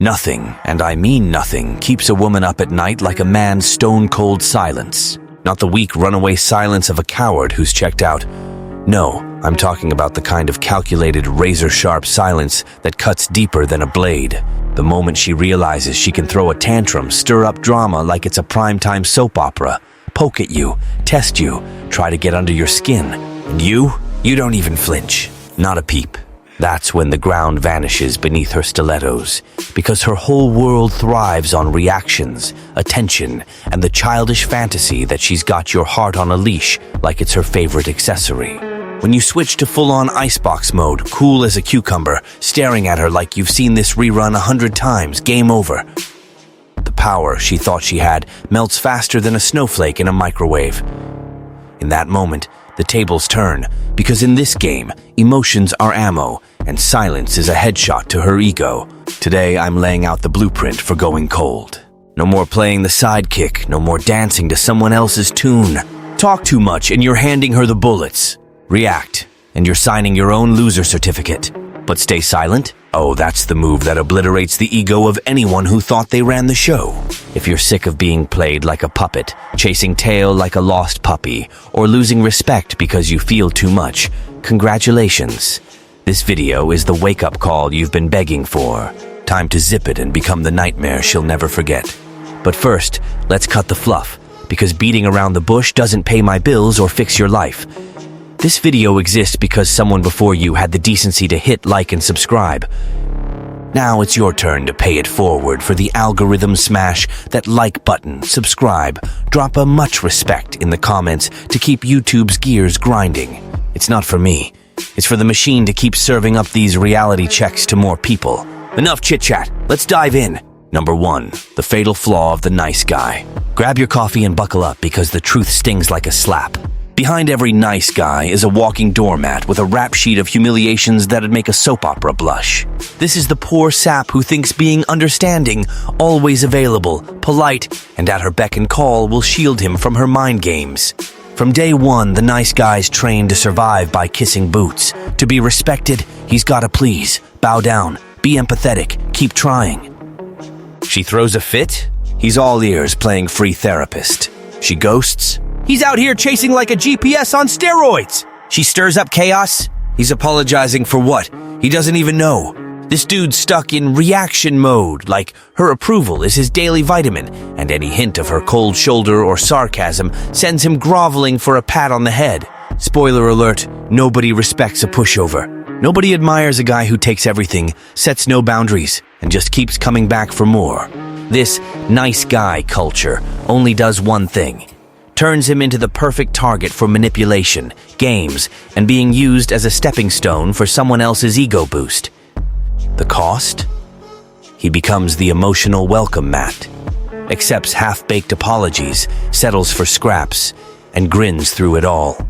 Nothing, and I mean nothing, keeps a woman up at night like a man's stone-cold silence. Not the weak runaway silence of a coward who's checked out. No, I'm talking about the kind of calculated, razor-sharp silence that cuts deeper than a blade. The moment she realizes she can throw a tantrum, stir up drama like it's a primetime soap opera, poke at you, test you, try to get under your skin. And you don't even flinch. Not a peep. That's when the ground vanishes beneath her stilettos, because her whole world thrives on reactions, attention, and the childish fantasy that she's got your heart on a leash like it's her favorite accessory. When you switch to full-on icebox mode, cool as a cucumber, staring at her like you've seen this rerun 100 times, game over. The power she thought she had melts faster than a snowflake in a microwave. In that moment, the tables turn, because in this game, emotions are ammo, and silence is a headshot to her ego. Today, I'm laying out the blueprint for going cold. No more playing the sidekick, no more dancing to someone else's tune. Talk too much and you're handing her the bullets. React, and you're signing your own loser certificate. But stay silent? Oh, that's the move that obliterates the ego of anyone who thought they ran the show. If you're sick of being played like a puppet, chasing tail like a lost puppy, or losing respect because you feel too much, congratulations. This video is the wake-up call you've been begging for. Time to zip it and become the nightmare she'll never forget. But first, let's cut the fluff, because beating around the bush doesn't pay my bills or fix your life. This video exists because someone before you had the decency to hit like and subscribe. Now it's your turn to pay it forward for the algorithm smash that like button, subscribe, drop a much respect in the comments to keep YouTube's gears grinding. It's not for me. It's for the machine to keep serving up these reality checks to more people. Enough chit-chat. Let's dive in. Number 1. The fatal flaw of the nice guy. Grab your coffee and buckle up because the truth stings like a slap. Behind every nice guy is a walking doormat with a rap sheet of humiliations that'd make a soap opera blush. This is the poor sap who thinks being understanding, always available, polite, and at her beck and call will shield him from her mind games. From day one, the nice guy's trained to survive by kissing boots. To be respected, he's gotta please, bow down, be empathetic, keep trying. She throws a fit? He's all ears playing free therapist. She ghosts? He's out here chasing like a GPS on steroids. She stirs up chaos? He's apologizing for what? He doesn't even know. This dude's stuck in reaction mode, like her approval is his daily vitamin, and any hint of her cold shoulder or sarcasm sends him groveling for a pat on the head. Spoiler alert, nobody respects a pushover. Nobody admires a guy who takes everything, sets no boundaries, and just keeps coming back for more. This nice guy culture only does one thing. Turns him into the perfect target for manipulation, games, and being used as a stepping stone for someone else's ego boost. The cost? He becomes the emotional welcome mat, accepts half-baked apologies, settles for scraps, and grins through it all.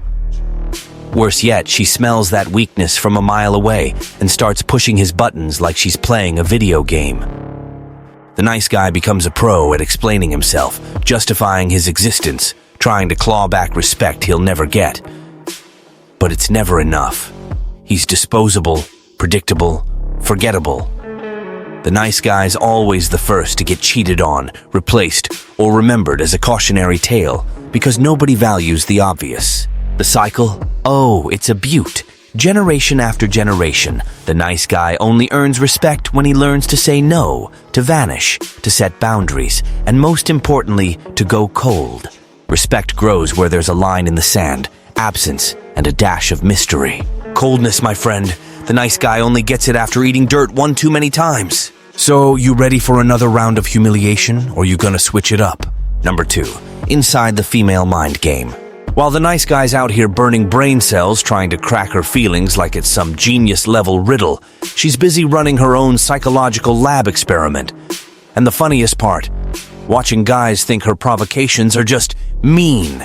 Worse yet, she smells that weakness from a mile away and starts pushing his buttons like she's playing a video game. The nice guy becomes a pro at explaining himself, justifying his existence, trying to claw back respect he'll never get. But it's never enough. He's disposable, predictable, forgettable. The nice guy's always the first to get cheated on, replaced, or remembered as a cautionary tale, because nobody values the obvious. The cycle? Oh, it's a beaut. Generation after generation, the nice guy only earns respect when he learns to say no, to vanish, to set boundaries, and most importantly, to go cold. Respect grows where there's a line in the sand, absence, and a dash of mystery. Coldness, my friend. The nice guy only gets it after eating dirt one too many times. So, you ready for another round of humiliation, or you gonna switch it up? Number 2. Inside the female mind game. While the nice guy's out here burning brain cells trying to crack her feelings like it's some genius-level riddle, she's busy running her own psychological lab experiment. And the funniest part, watching guys think her provocations are just mean.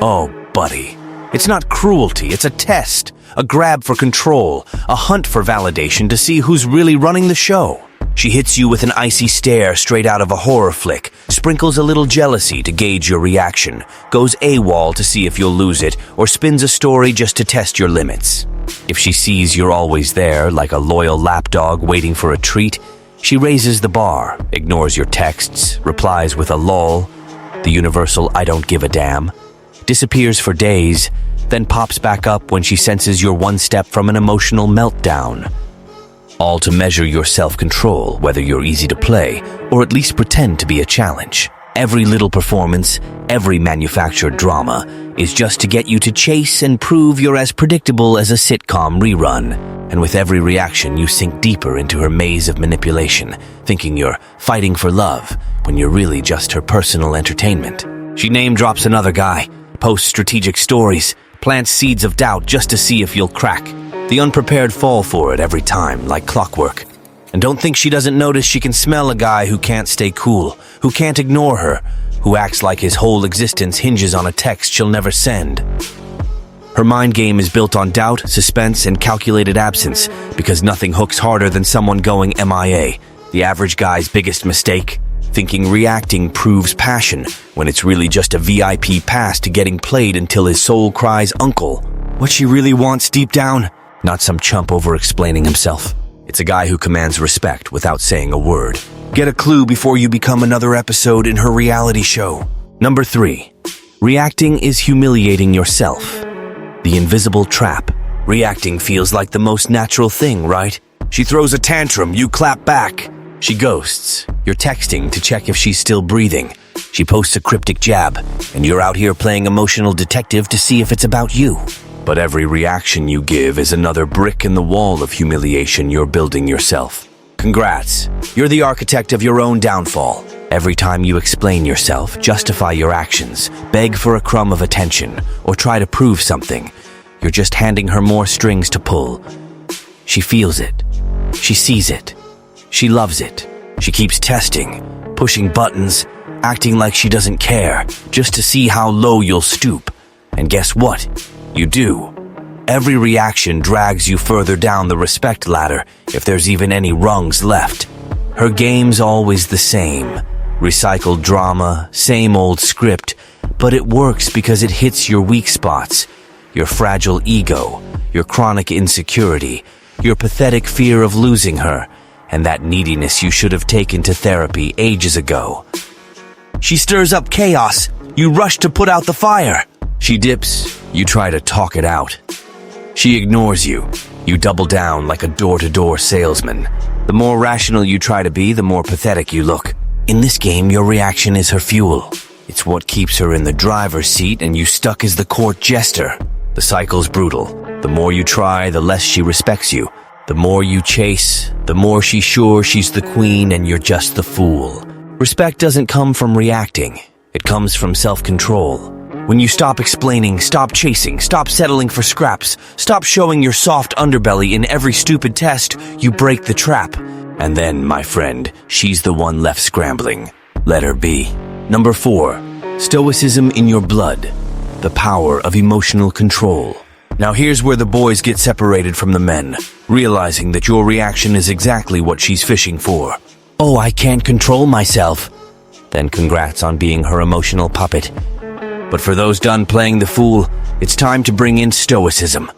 Oh, buddy. It's not cruelty, it's a test, a grab for control, a hunt for validation to see who's really running the show. She hits you with an icy stare straight out of a horror flick, sprinkles a little jealousy to gauge your reaction, goes AWOL to see if you'll lose it, or spins a story just to test your limits. If she sees you're always there, like a loyal lapdog waiting for a treat, She raises the bar, ignores your texts, replies with a lol, the universal "I don't give a damn," disappears for days, then pops back up when she senses you're one step from an emotional meltdown. All to measure your self-control, whether you're easy to play, or at least pretend to be a challenge. Every little performance, every manufactured drama, is just to get you to chase and prove you're as predictable as a sitcom rerun. And with every reaction, you sink deeper into her maze of manipulation, thinking you're fighting for love, when you're really just her personal entertainment. She name-drops another guy, posts strategic stories, plants seeds of doubt just to see if you'll crack. The unprepared fall for it every time, like clockwork. And don't think she doesn't notice she can smell a guy who can't stay cool, who can't ignore her, who acts like his whole existence hinges on a text she'll never send. Her mind game is built on doubt, suspense, and calculated absence, because nothing hooks harder than someone going MIA, the average guy's biggest mistake. Thinking reacting proves passion, when it's really just a VIP pass to getting played until his soul cries uncle. What she really wants deep down? Not some chump over-explaining himself. It's a guy who commands respect without saying a word. Get a clue before you become another episode in her reality show. Number 3. Reacting is humiliating yourself. The invisible trap. Reacting feels like the most natural thing, right? She throws a tantrum, you clap back. She ghosts. You're texting to check if she's still breathing. She posts a cryptic jab, and you're out here playing emotional detective to see if it's about you. But every reaction you give is another brick in the wall of humiliation you're building yourself. Congrats, you're the architect of your own downfall. Every time you explain yourself, justify your actions, beg for a crumb of attention, or try to prove something, you're just handing her more strings to pull. She feels it. She sees it. She loves it. She keeps testing, pushing buttons, acting like she doesn't care, just to see how low you'll stoop. And guess what? You do. Every reaction drags you further down the respect ladder, if there's even any rungs left. Her game's always the same. Recycled drama, same old script, but it works because it hits your weak spots, your fragile ego, your chronic insecurity, your pathetic fear of losing her, and that neediness you should have taken to therapy ages ago. She stirs up chaos. You rush to put out the fire. She dips. You try to talk it out. She ignores you. You double down like a door-to-door salesman. The more rational you try to be, the more pathetic you look. In this game, your reaction is her fuel. It's what keeps her in the driver's seat and you stuck as the court jester. The cycle's brutal. The more you try, the less she respects you. The more you chase, the more she's sure she's the queen and you're just the fool. Respect doesn't come from reacting. It comes from self-control. When you stop explaining, stop chasing, stop settling for scraps, stop showing your soft underbelly in every stupid test, you break the trap. And then, my friend, she's the one left scrambling. Let her be. Number 4. Stoicism in your blood. The power of emotional control. Now here's where the boys get separated from the men, realizing that your reaction is exactly what she's fishing for. Oh, I can't control myself. Then congrats on being her emotional puppet. But for those done playing the fool, it's time to bring in Stoicism.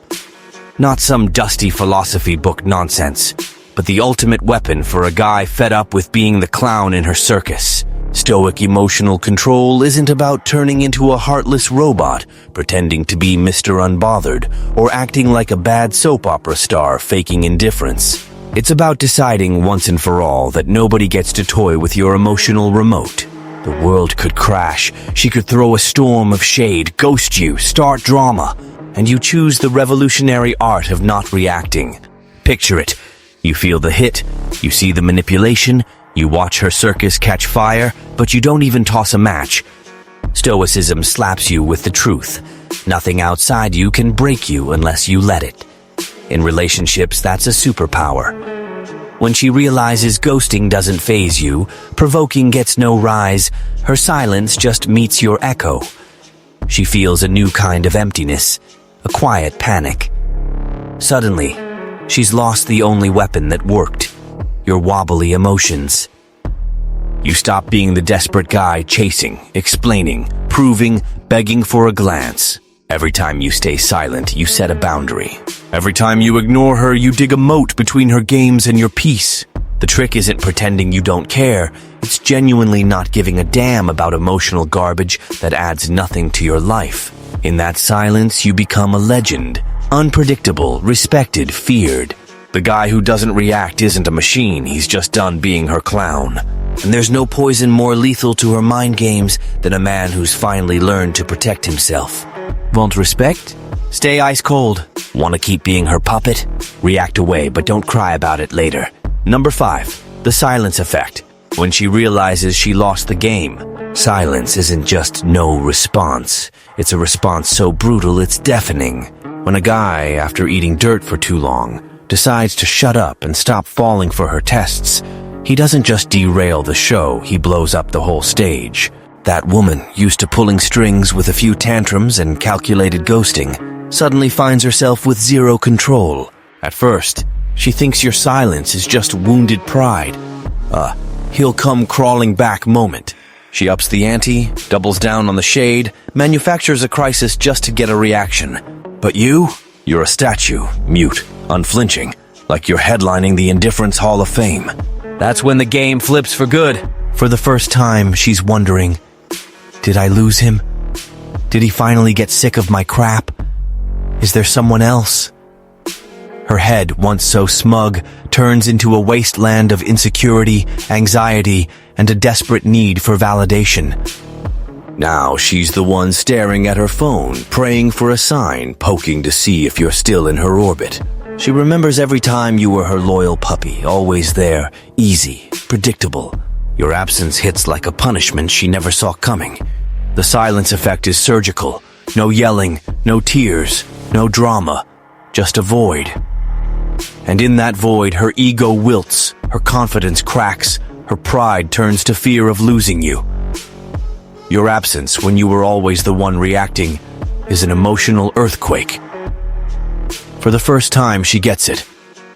Not some dusty philosophy book nonsense, but the ultimate weapon for a guy fed up with being the clown in her circus. Stoic emotional control isn't about turning into a heartless robot, pretending to be Mr. Unbothered, or acting like a bad soap opera star faking indifference. It's about deciding once and for all that nobody gets to toy with your emotional remote. The world could crash, she could throw a storm of shade, ghost you, start drama, and you choose the revolutionary art of not reacting. Picture it. You feel the hit, you see the manipulation, you watch her circus catch fire, but you don't even toss a match. Stoicism slaps you with the truth. Nothing outside you can break you unless you let it. In relationships, that's a superpower. When she realizes ghosting doesn't faze you, provoking gets no rise, her silence just meets your echo. She feels a new kind of emptiness, a quiet panic. Suddenly, she's lost the only weapon that worked, your wobbly emotions. You stop being the desperate guy chasing, explaining, proving, begging for a glance. Every time you stay silent, you set a boundary. Every time you ignore her, you dig a moat between her games and your peace. The trick isn't pretending you don't care, it's genuinely not giving a damn about emotional garbage that adds nothing to your life. In that silence, you become a legend. Unpredictable, respected, feared. The guy who doesn't react isn't a machine, he's just done being her clown. And there's no poison more lethal to her mind games than a man who's finally learned to protect himself. Want respect? Stay ice cold. Want to keep being her puppet? React away, but don't cry about it later. Number 5. The silence effect. When she realizes she lost the game, silence isn't just no response. It's a response so brutal it's deafening. When a guy, after eating dirt for too long, decides to shut up and stop falling for her tests, he doesn't just derail the show, he blows up the whole stage. That woman, used to pulling strings with a few tantrums and calculated ghosting, suddenly finds herself with zero control. At first, she thinks your silence is just wounded pride. He'll come crawling back moment. She ups the ante, doubles down on the shade, manufactures a crisis just to get a reaction. But you're a statue, mute, unflinching, like you're headlining the Indifference Hall of Fame. That's when the game flips for good. For the first time, she's wondering, did I lose him? Did he finally get sick of my crap? Is there someone else? Her head, once so smug, turns into a wasteland of insecurity, anxiety, and a desperate need for validation. Now she's the one staring at her phone, praying for a sign, poking to see if you're still in her orbit. She remembers every time you were her loyal puppy, always there, easy, predictable. Your absence hits like a punishment she never saw coming. The silence effect is surgical. No yelling, no tears, no drama, just a void. And in that void, her ego wilts, her confidence cracks, her pride turns to fear of losing you. Your absence, when you were always the one reacting, is an emotional earthquake. For the first time, she gets it.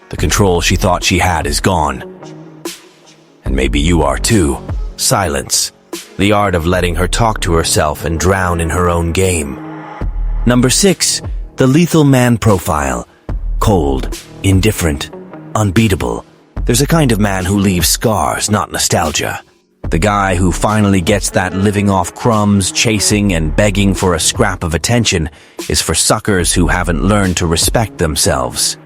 The control she thought she had is gone. And maybe you are too. Silence. The art of letting her talk to herself and drown in her own game. Number 6. The lethal man profile. Cold, indifferent, unbeatable. There's a kind of man who leaves scars, not nostalgia. The guy who finally gets that living off crumbs, chasing and begging for a scrap of attention is for suckers who haven't learned to respect themselves.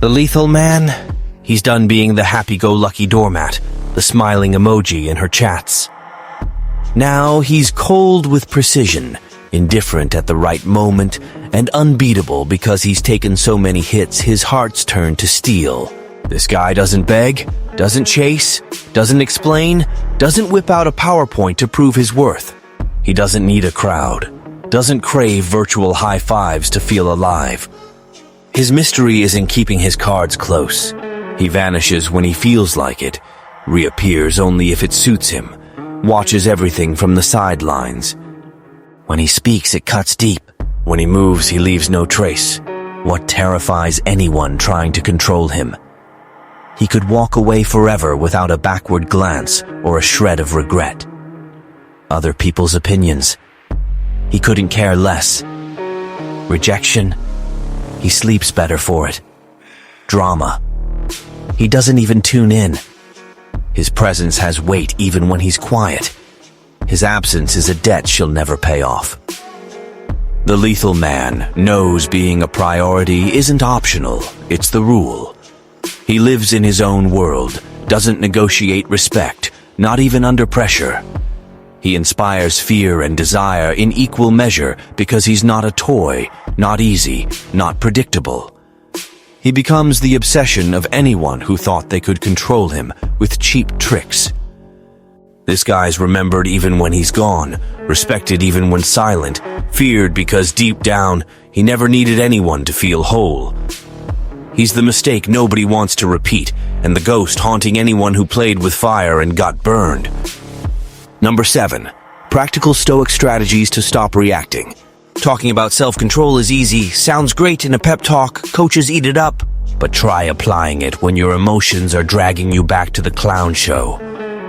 The lethal man? He's done being the happy-go-lucky doormat, the smiling emoji in her chats. Now he's cold with precision, indifferent at the right moment, and unbeatable because he's taken so many hits his heart's turned to steel. This guy doesn't beg, doesn't chase, doesn't explain, doesn't whip out a PowerPoint to prove his worth. He doesn't need a crowd, doesn't crave virtual high fives to feel alive. His mystery is in keeping his cards close. He vanishes when he feels like it, reappears only if it suits him, watches everything from the sidelines. When he speaks, it cuts deep. When he moves, he leaves no trace. What terrifies anyone trying to control him? He could walk away forever without a backward glance or a shred of regret. Other people's opinions. He couldn't care less. Rejection. He sleeps better for it. Drama. He doesn't even tune in. His presence has weight even when he's quiet. His absence is a debt she'll never pay off. The lethal man knows being a priority isn't optional, it's the rule. He lives in his own world, doesn't negotiate respect, not even under pressure. He inspires fear and desire in equal measure because he's not a toy, not easy, not predictable. He becomes the obsession of anyone who thought they could control him with cheap tricks. This guy's remembered even when he's gone, respected even when silent, feared because deep down, he never needed anyone to feel whole. He's the mistake nobody wants to repeat, and the ghost haunting anyone who played with fire and got burned. Number 7. Practical Stoic strategies to stop reacting. Talking about self-control is easy, sounds great in a pep talk, coaches eat it up, but try applying it when your emotions are dragging you back to the clown show.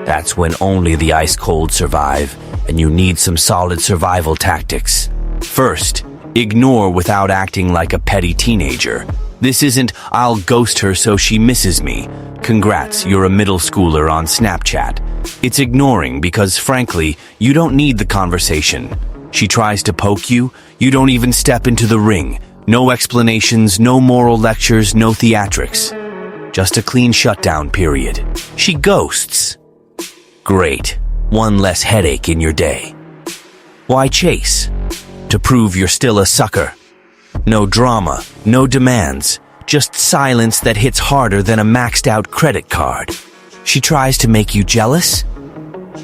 That's when only the ice cold survive, and you need some solid survival tactics. First, ignore without acting like a petty teenager. This isn't, I'll ghost her so she misses me. Congrats, you're a middle schooler on Snapchat. It's ignoring because, frankly, you don't need the conversation. She tries to poke you, you don't even step into the ring. No explanations, no moral lectures, no theatrics. Just a clean shutdown period. She ghosts. Great. One less headache in your day. Why chase? To prove you're still a sucker. No drama, no demands, just silence that hits harder than a maxed out credit card. She tries to make you jealous?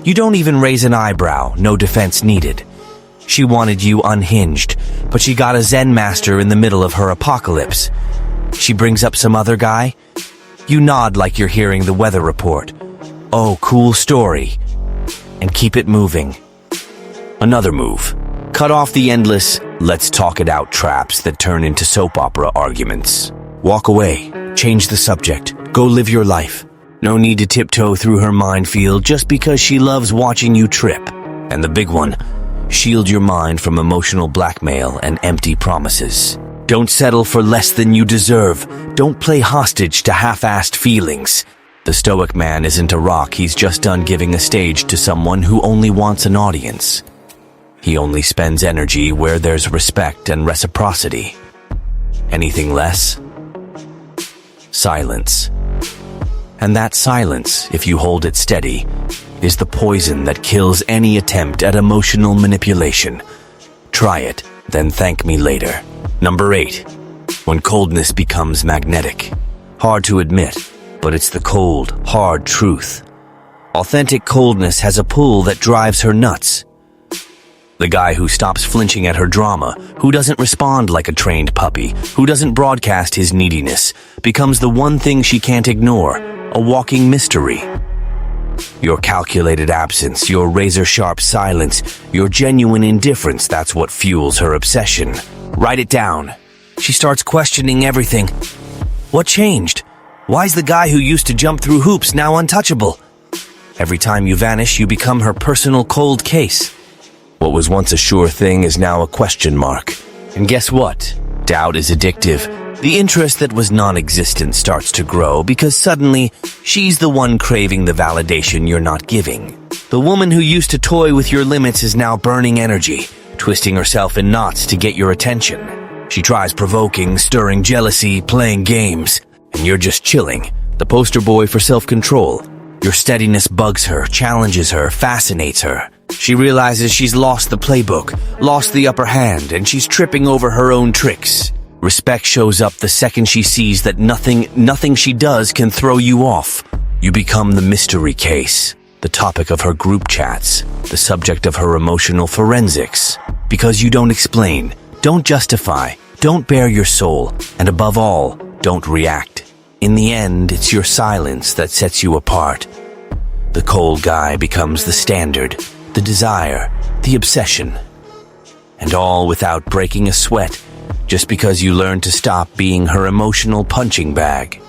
You don't even raise an eyebrow, no defense needed. She wanted you unhinged, but she got a Zen master in the middle of her apocalypse. She brings up some other guy? You nod like you're hearing the weather report. Oh, cool story. And keep it moving. Another move. Cut off the endless, let's talk it out traps that turn into soap opera arguments. Walk away. Change the subject. Go live your life. No need to tiptoe through her minefield just because she loves watching you trip. And the big one, shield your mind from emotional blackmail and empty promises. Don't settle for less than you deserve. Don't play hostage to half-assed feelings. The Stoic man isn't a rock, he's just done giving a stage to someone who only wants an audience. He only spends energy where there's respect and reciprocity. Anything less? Silence. And that silence, if you hold it steady, is the poison that kills any attempt at emotional manipulation. Try it, then thank me later. Number 8. When coldness becomes magnetic. Hard to admit, but it's the cold, hard truth. Authentic coldness has a pull that drives her nuts. The guy who stops flinching at her drama, who doesn't respond like a trained puppy, who doesn't broadcast his neediness, becomes the one thing she can't ignore, a walking mystery. Your calculated absence, your razor-sharp silence, your genuine indifference, that's what fuels her obsession. Write it down. She starts questioning everything. What changed? Why's the guy who used to jump through hoops now untouchable? Every time you vanish, you become her personal cold case. What was once a sure thing is now a question mark. And guess what? Doubt is addictive. The interest that was non-existent starts to grow because suddenly, she's the one craving the validation you're not giving. The woman who used to toy with your limits is now burning energy, twisting herself in knots to get your attention. She tries provoking, stirring jealousy, playing games, and you're just chilling, the poster boy for self-control. Your steadiness bugs her, challenges her, fascinates her. She realizes she's lost the playbook, lost the upper hand, and she's tripping over her own tricks. Respect shows up the second she sees that nothing she does can throw you off. You become the mystery case, the topic of her group chats, the subject of her emotional forensics. Because you don't explain, don't justify, don't bare your soul, and above all, don't react. In the end, it's your silence that sets you apart. The cold guy becomes the standard, the desire, the obsession. And all without breaking a sweat, just because you learned to stop being her emotional punching bag.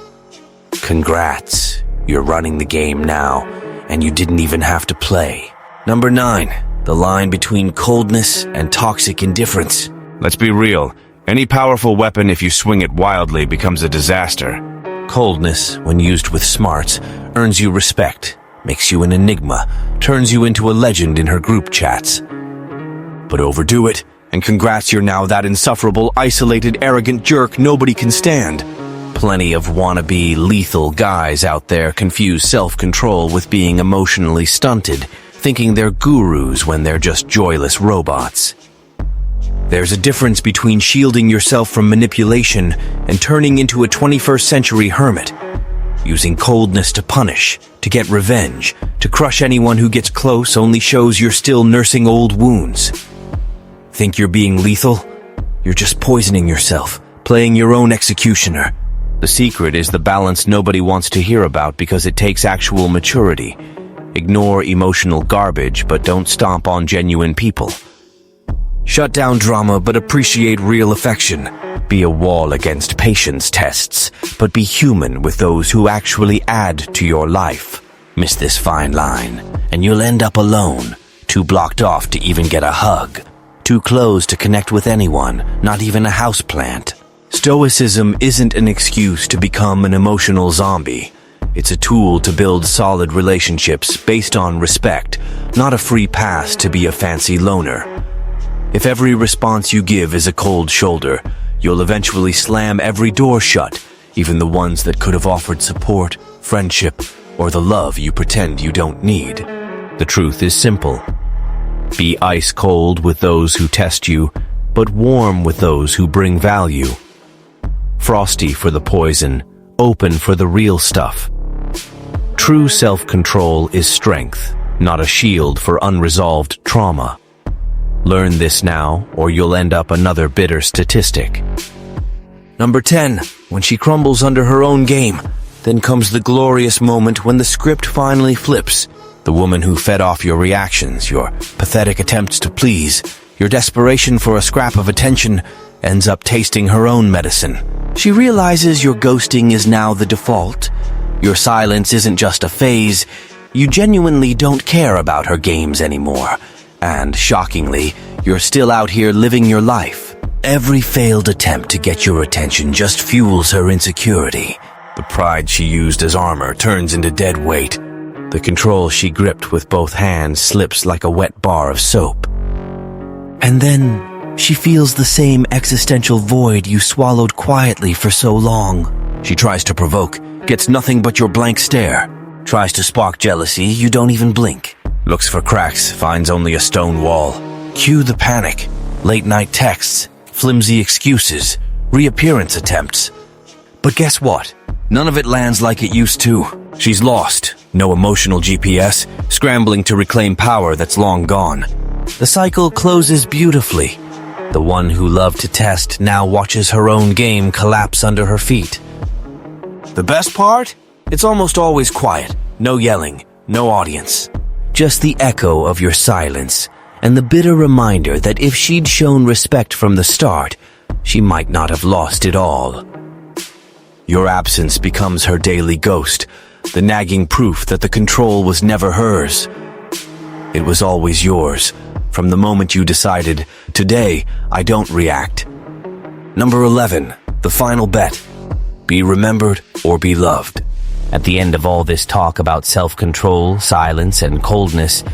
Congrats, you're running the game now, and you didn't even have to play. Number 9, the line between coldness and toxic indifference. Let's be real, any powerful weapon, if you swing it wildly, becomes a disaster. Coldness, when used with smarts, earns you respect, makes you an enigma, turns you into a legend in her group chats. But overdo it, and congrats, you're now that insufferable, isolated, arrogant jerk nobody can stand. Plenty of wannabe, lethal guys out there confuse self-control with being emotionally stunted, thinking they're gurus when they're just joyless robots. There's a difference between shielding yourself from manipulation and turning into a 21st century hermit, using coldness to punish, to get revenge, to crush anyone who gets close only shows you're still nursing old wounds. Think you're being lethal? You're just poisoning yourself, playing your own executioner. The secret is the balance nobody wants to hear about because it takes actual maturity. Ignore emotional garbage, but don't stomp on genuine people. Shut down drama, but appreciate real affection. Be a wall against patience tests, but be human with those who actually add to your life. Miss this fine line, and you'll end up alone, too blocked off to even get a hug, too close to connect with anyone, not even a houseplant. Stoicism isn't an excuse to become an emotional zombie. It's a tool to build solid relationships based on respect, not a free pass to be a fancy loner. If every response you give is a cold shoulder, you'll eventually slam every door shut, even the ones that could have offered support, friendship, or the love you pretend you don't need. The truth is simple. Be ice cold with those who test you, but warm with those who bring value. Frosty for the poison, open for the real stuff. True self-control is strength, not a shield for unresolved trauma. Learn this now, or you'll end up another bitter statistic. Number 10. When she crumbles under her own game, then comes the glorious moment when the script finally flips. The woman who fed off your reactions, your pathetic attempts to please, your desperation for a scrap of attention, ends up tasting her own medicine. She realizes your ghosting is now the default. Your silence isn't just a phase. You genuinely don't care about her games anymore. And, shockingly, you're still out here living your life. Every failed attempt to get your attention just fuels her insecurity. The pride she used as armor turns into dead weight. The control she gripped with both hands slips like a wet bar of soap. And then she feels the same existential void you swallowed quietly for so long. She tries to provoke, gets nothing but your blank stare. Tries to spark jealousy, you don't even blink. Looks for cracks, finds only a stone wall. Cue the panic. Late-night texts, flimsy excuses, reappearance attempts. But guess what? None of it lands like it used to. She's lost. No emotional GPS, scrambling to reclaim power that's long gone. The cycle closes beautifully. The one who loved to test now watches her own game collapse under her feet. The best part? It's almost always quiet. No yelling, no audience. Just the echo of your silence, and the bitter reminder that if she'd shown respect from the start, she might not have lost it all. Your absence becomes her daily ghost, the nagging proof that the control was never hers. It was always yours, from the moment you decided, today, I don't react. Number 11, the final bet. Be remembered or be loved. At the end of all this talk about self-control, silence, and coldness,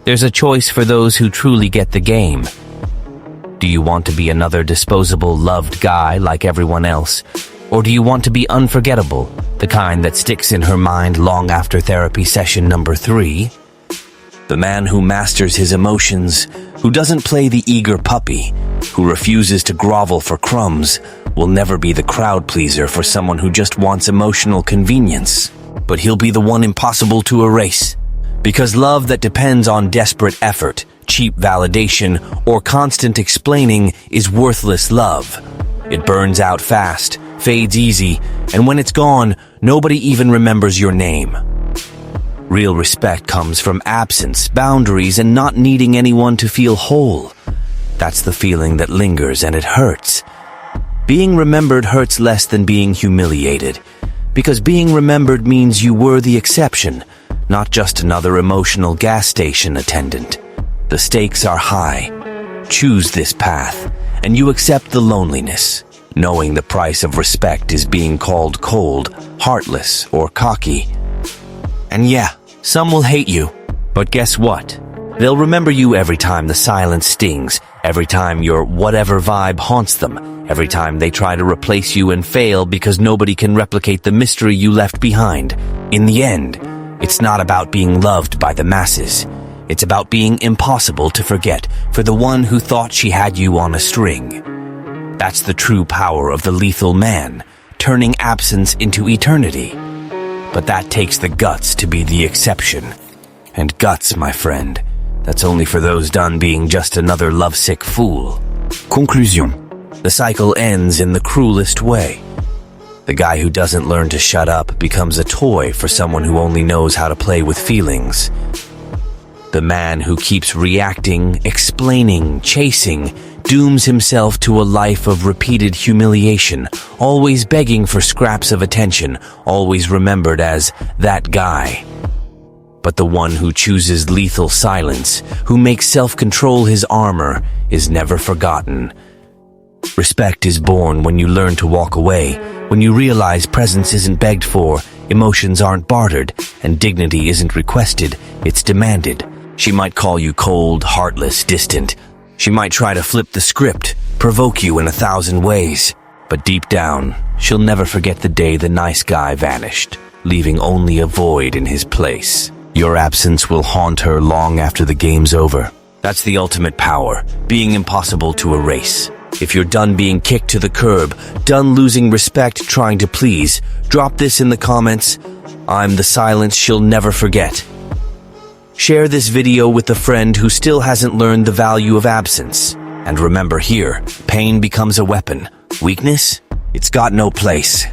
there's a choice for those who truly get the game. Do you want to be another disposable, loved guy like everyone else? Or do you want to be unforgettable, the kind that sticks in her mind long after therapy session number 3? The man who masters his emotions, who doesn't play the eager puppy, who refuses to grovel for crumbs, will never be the crowd pleaser for someone who just wants emotional convenience. But he'll be the one impossible to erase. Because love that depends on desperate effort, cheap validation, or constant explaining is worthless love. It burns out fast, fades easy, and when it's gone, nobody even remembers your name. Real respect comes from absence, boundaries, and not needing anyone to feel whole. That's the feeling that lingers, and it hurts. Being remembered hurts less than being humiliated, because being remembered means you were the exception, not just another emotional gas station attendant. The stakes are high. Choose this path, and you accept the loneliness, knowing the price of respect is being called cold, heartless, or cocky. And yeah, some will hate you, but guess what? They'll remember you every time the silence stings, every time your whatever vibe haunts them, every time they try to replace you and fail because nobody can replicate the mystery you left behind. In the end, it's not about being loved by the masses. It's about being impossible to forget for the one who thought she had you on a string. That's the true power of the lethal man, turning absence into eternity. But that takes the guts to be the exception. And guts, my friend, that's only for those done being just another lovesick fool. Conclusion. The cycle ends in the cruelest way. The guy who doesn't learn to shut up becomes a toy for someone who only knows how to play with feelings. The man who keeps reacting, explaining, chasing, dooms himself to a life of repeated humiliation, always begging for scraps of attention, always remembered as that guy. But the one who chooses lethal silence, who makes self-control his armor, is never forgotten. Respect is born when you learn to walk away, when you realize presence isn't begged for, emotions aren't bartered, and dignity isn't requested, it's demanded. She might call you cold, heartless, distant. She might try to flip the script, provoke you in 1,000 ways. But deep down, she'll never forget the day the nice guy vanished, leaving only a void in his place. Your absence will haunt her long after the game's over. That's the ultimate power, being impossible to erase. If you're done being kicked to the curb, done losing respect trying to please, drop this in the comments. I'm the silence she'll never forget. Share this video with a friend who still hasn't learned the value of absence. And remember here, pain becomes a weapon. Weakness? It's got no place.